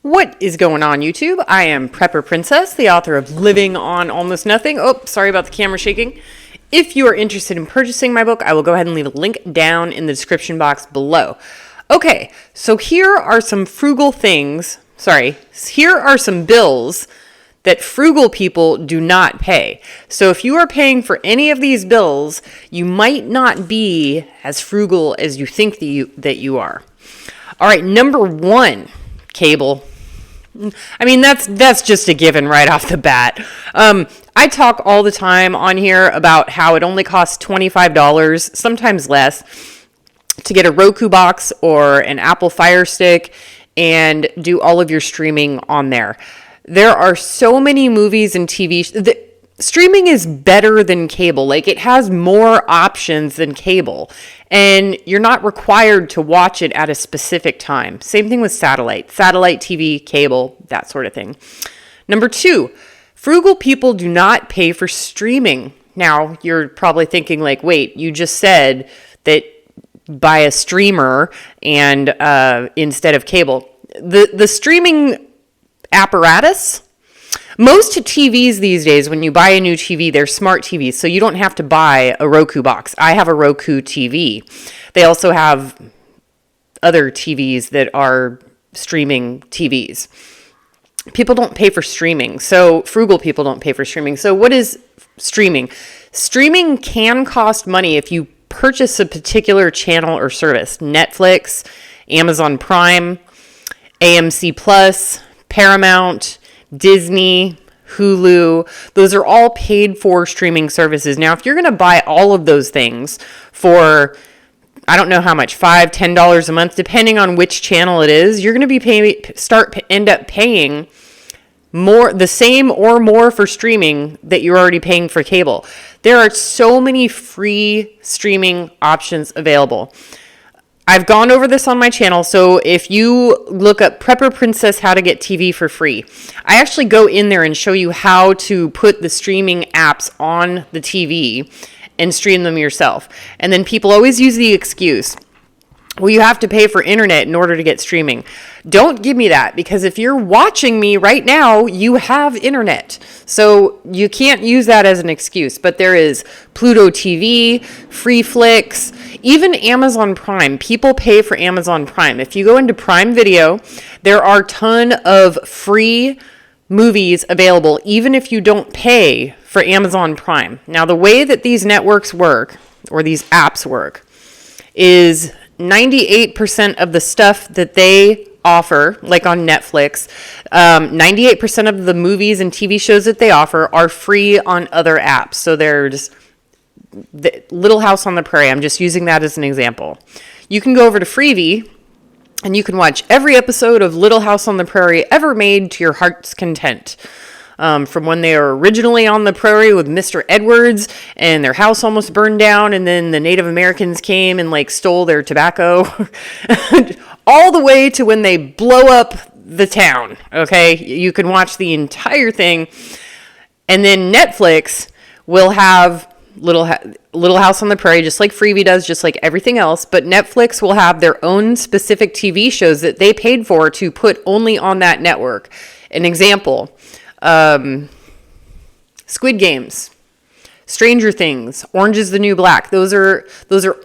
What is going on, YouTube? I am Prepper Princess, the author of Living on Almost Nothing. Oh, sorry about the camera shaking. If you are interested in purchasing my book, I will go ahead and leave a link down in the description box below. Okay, so here are some frugal things. Here are some bills that frugal people do not pay. So if you are paying for any of these bills, you might not be as frugal as you think that you are. All right, number one, cable. I mean, that's just a given right off the bat. I talk all the time on here about how it only costs $25, sometimes less, to get a Roku box or an Apple Fire Stick and do all of your streaming on there. There are so many movies and TV streaming is better than cable. Like, it has more options than cable, and you're not required to watch it at a specific time. Same thing with satellite TV, cable, that sort of thing. Number two, frugal people do not pay for streaming. Now, you're probably thinking like, wait, you just said that buy a streamer and instead of cable. The streaming apparatus, most TVs these days, when you buy a new TV, they're smart TVs, so you don't have to buy a Roku box. I have a Roku TV. They also have other TVs that are streaming TVs. People don't pay for streaming, so frugal people don't pay for streaming. So what is streaming? Streaming can cost money if you purchase a particular channel or service. Netflix, Amazon Prime, AMC Plus, Paramount, Disney, Hulu, those are all paid for streaming services. Now, if you're going to buy all of those things for, I don't know how much, $5, $10 a month, depending on which channel it is, you're going to be end up paying more, the same or more for streaming that you're already paying for cable. There are so many free streaming options available. I've gone over this on my channel, so if you look up Prepper Princess How to Get TV for Free, I actually go in there and show you how to put the streaming apps on the TV and stream them yourself. And then people always use the excuse, well, you have to pay for internet in order to get streaming. Don't give me that, because if you're watching me right now, you have internet. So you can't use that as an excuse. But there is Pluto TV, Free Flicks, even Amazon Prime. People pay for Amazon Prime. If you go into Prime Video, there are a ton of free movies available, even if you don't pay for Amazon Prime. Now, the way that these networks work, or these apps work, is 98% of the stuff that they offer, like on Netflix, 98% of the movies and TV shows that they offer are free on other apps. So there's the Little House on the Prairie. I'm just using that as an example. You can go over to Freevee and you can watch every episode of Little House on the Prairie ever made to your heart's content. From when they were originally on the prairie with Mr. Edwards and their house almost burned down, and then the Native Americans came and like stole their tobacco, all the way to when they blow up the town. Okay, you can watch the entire thing, and then Netflix will have Little House on the Prairie, just like Freevee does, just like everything else. But Netflix will have their own specific TV shows that they paid for to put only on that network. An example. Squid Games, Stranger Things, Orange is the New Black. Those are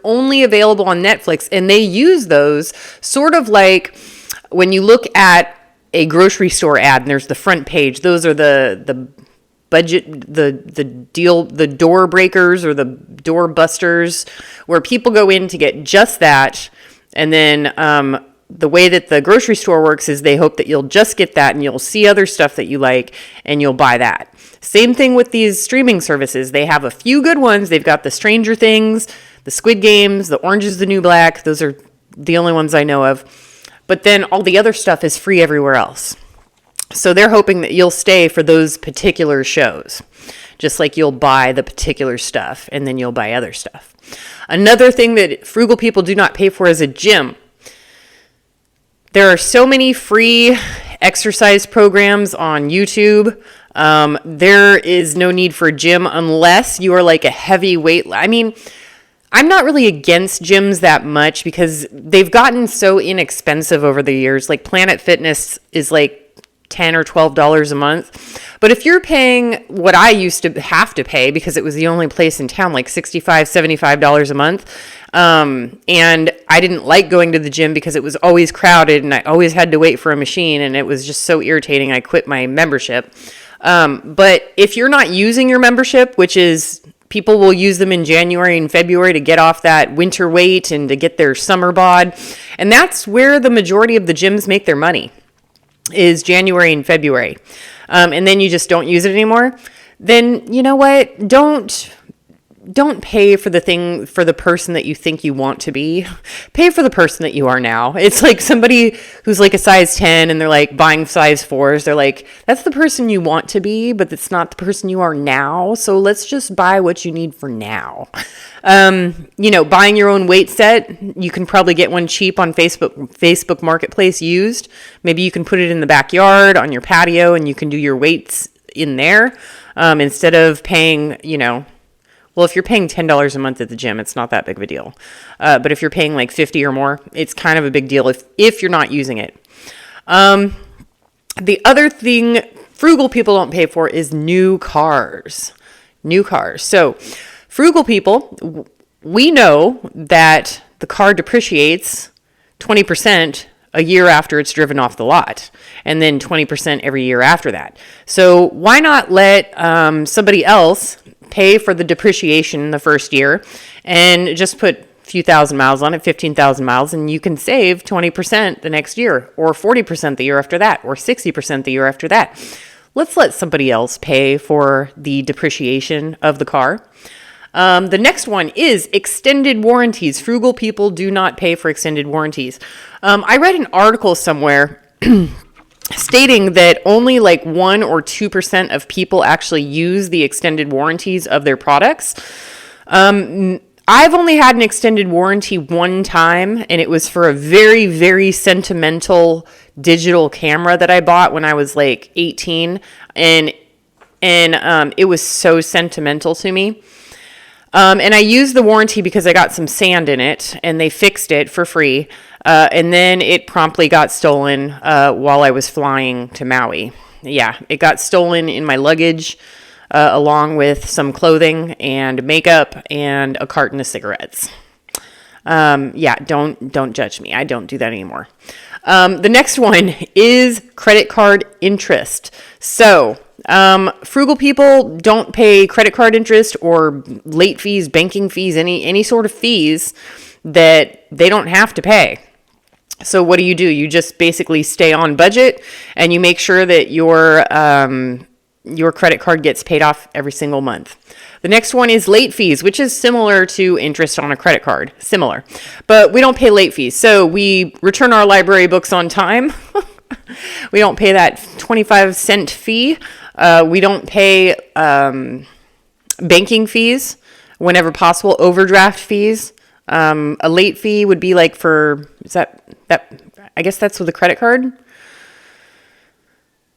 only available on Netflix, and they use those sort of like when you look at a grocery store ad and there's the front page. Those are the budget, the door breakers or the door busters, where people go in to get just that, and then the way that the grocery store works is they hope that you'll just get that and you'll see other stuff that you like and you'll buy that. Same thing with these streaming services. They have a few good ones. They've got the Stranger Things, the Squid Games, the Orange is the New Black. Those are the only ones I know of. But then all the other stuff is free everywhere else. So they're hoping that you'll stay for those particular shows, just like you'll buy the particular stuff and then you'll buy other stuff. Another thing that frugal people do not pay for is a gym. There are so many free exercise programs on YouTube. There is no need for a gym unless you are like a heavy weight. I mean, I'm not really against gyms that much because they've gotten so inexpensive over the years. Like Planet Fitness is like $10 or $12 a month. But if you're paying what I used to have to pay because it was the only place in town, like $65, $75 a month, and I didn't like going to the gym because it was always crowded and I always had to wait for a machine and it was just so irritating, I quit my membership. But if you're not using your membership, which is people will use them in January and February to get off that winter weight and to get their summer bod, and that's where the majority of the gyms make their money, is January and February, and then you just don't use it anymore, then you know what? Don't pay for the person that you think you want to be. Pay for the person that you are now. It's like somebody who's like a size 10 and they're like buying size 4s. They're like, that's the person you want to be, but it's not the person you are now. So let's just buy what you need for now. Buying your own weight set, you can probably get one cheap on Facebook Marketplace used. Maybe you can put it in the backyard on your patio and you can do your weights in there, instead of paying, well, if you're paying $10 a month at the gym, it's not that big of a deal. But if you're paying like $50 or more, it's kind of a big deal if you're not using it. The other thing frugal people don't pay for is new cars. So frugal people, we know that the car depreciates 20% a year after it's driven off the lot, and then 20% every year after that. So why not let somebody else pay for the depreciation the first year and just put a few thousand miles on it, 15,000 miles, and you can save 20% the next year, or 40% the year after that, or 60% the year after that. Let's let somebody else pay for the depreciation of the car. The next one is extended warranties. Frugal people do not pay for extended warranties. I read an article somewhere stating that only like 1 or 2% of people actually use the extended warranties of their products. I've only had an extended warranty one time, and it was for a very, very sentimental digital camera that I bought when I was like 18, and it was so sentimental to me. And I used the warranty because I got some sand in it, and they fixed it for free. And then it promptly got stolen while I was flying to Maui. Yeah, it got stolen in my luggage, along with some clothing and makeup and a carton of cigarettes. Don't judge me. I don't do that anymore. The next one is credit card interest. So frugal people don't pay credit card interest or late fees, banking fees, any sort of fees that they don't have to pay. So what do? You just basically stay on budget and you make sure that your credit card gets paid off every single month. The next one is late fees, which is similar to interest on a credit card. Similar. But we don't pay late fees. So we return our library books on time. We don't pay that 25-cent fee. We don't pay banking fees whenever possible, overdraft fees. A late fee would be like I guess that's with a credit card.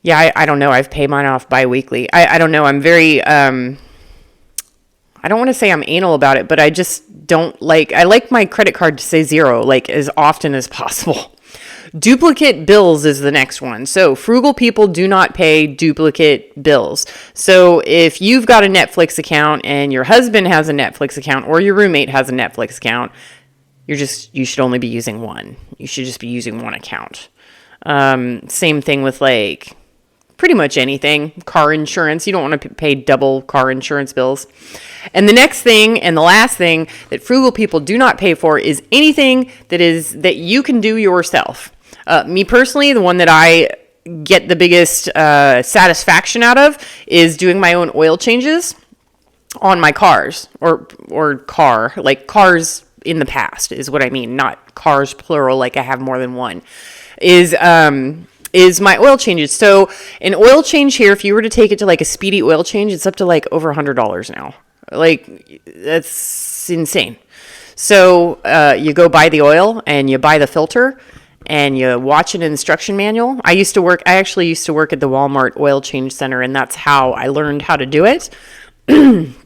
Yeah, I don't know. I've paid mine off bi-weekly. I don't know. I'm very, I don't want to say I'm anal about it, but I just don't I like my credit card to say 0, like as often as possible. Duplicate bills is the next one. So frugal people do not pay duplicate bills. So if you've got a Netflix account and your husband has a Netflix account or your roommate has a Netflix account, you should only be using one. You should just be using one account. Same thing with pretty much anything. Car insurance. You don't want to pay double car insurance bills. And the next thing and the last thing that frugal people do not pay for is anything that you can do yourself. Me personally, the one that I get the biggest satisfaction out of is doing my own oil changes on my cars or car, like cars in the past is what I mean, not cars plural, like I have more than one, is my oil changes. So an oil change here, if you were to take it to a speedy oil change, it's up to over $100 now. That's insane. So you go buy the oil and you buy the filter and you watch an instruction manual. I actually used to work at the Walmart oil change center, and that's how I learned how to do it. And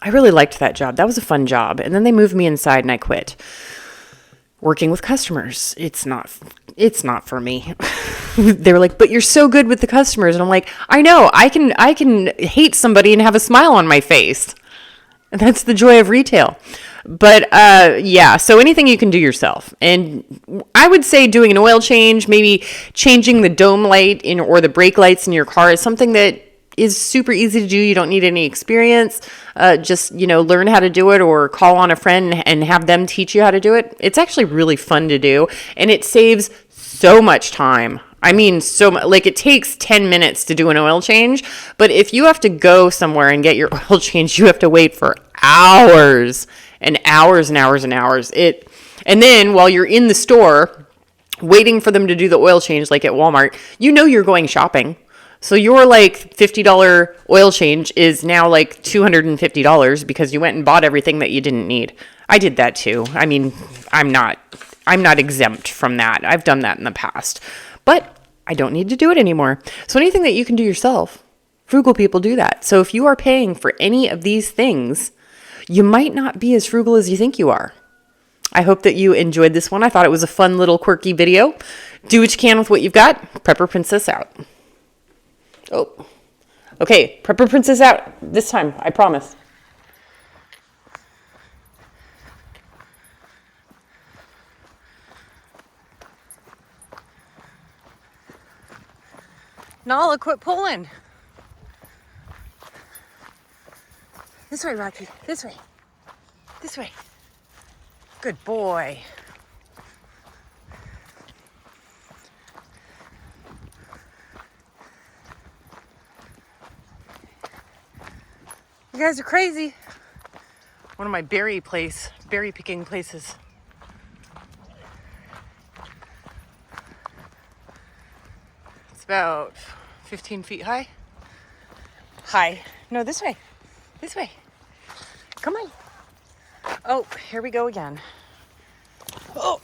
I really liked that job. That was a fun job. And then they moved me inside and I quit. Working with customers, it's not for me. They were like, but you're so good with the customers. And I'm like, I know, I can hate somebody and have a smile on my face. And that's the joy of retail. But yeah, so anything you can do yourself. And I would say doing an oil change, maybe changing the dome light or the brake lights in your car is something that is super easy to do. You don't need any experience. Just, learn how to do it or call on a friend and have them teach you how to do it. It's actually really fun to do. And it saves so much time. I mean, it takes 10 minutes to do an oil change. But if you have to go somewhere and get your oil change, you have to wait for hours and hours and hours and hours. And then while you're in the store waiting for them to do the oil change, like at Walmart, you're going shopping. So your like $50 oil change is now like $250 because you went and bought everything that you didn't need. I did that too. I mean, I'm not exempt from that. I've done that in the past, but I don't need to do it anymore. So anything that you can do yourself, frugal people do that. So if you are paying for any of these things, you might not be as frugal as you think you are. I hope that you enjoyed this one. I thought it was a fun little quirky video. Do what you can with what you've got. Prepper Princess out. Oh, okay. Prepper Princess out this time. I promise. Nala, quit pulling. This way, Rocky. This way. This way. Good boy. You guys are crazy. One of my berry picking places. It's about 15 feet high. High. No, this way. This way. Come on. Oh, here we go again. Oh.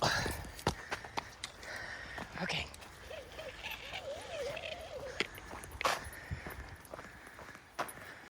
Okay.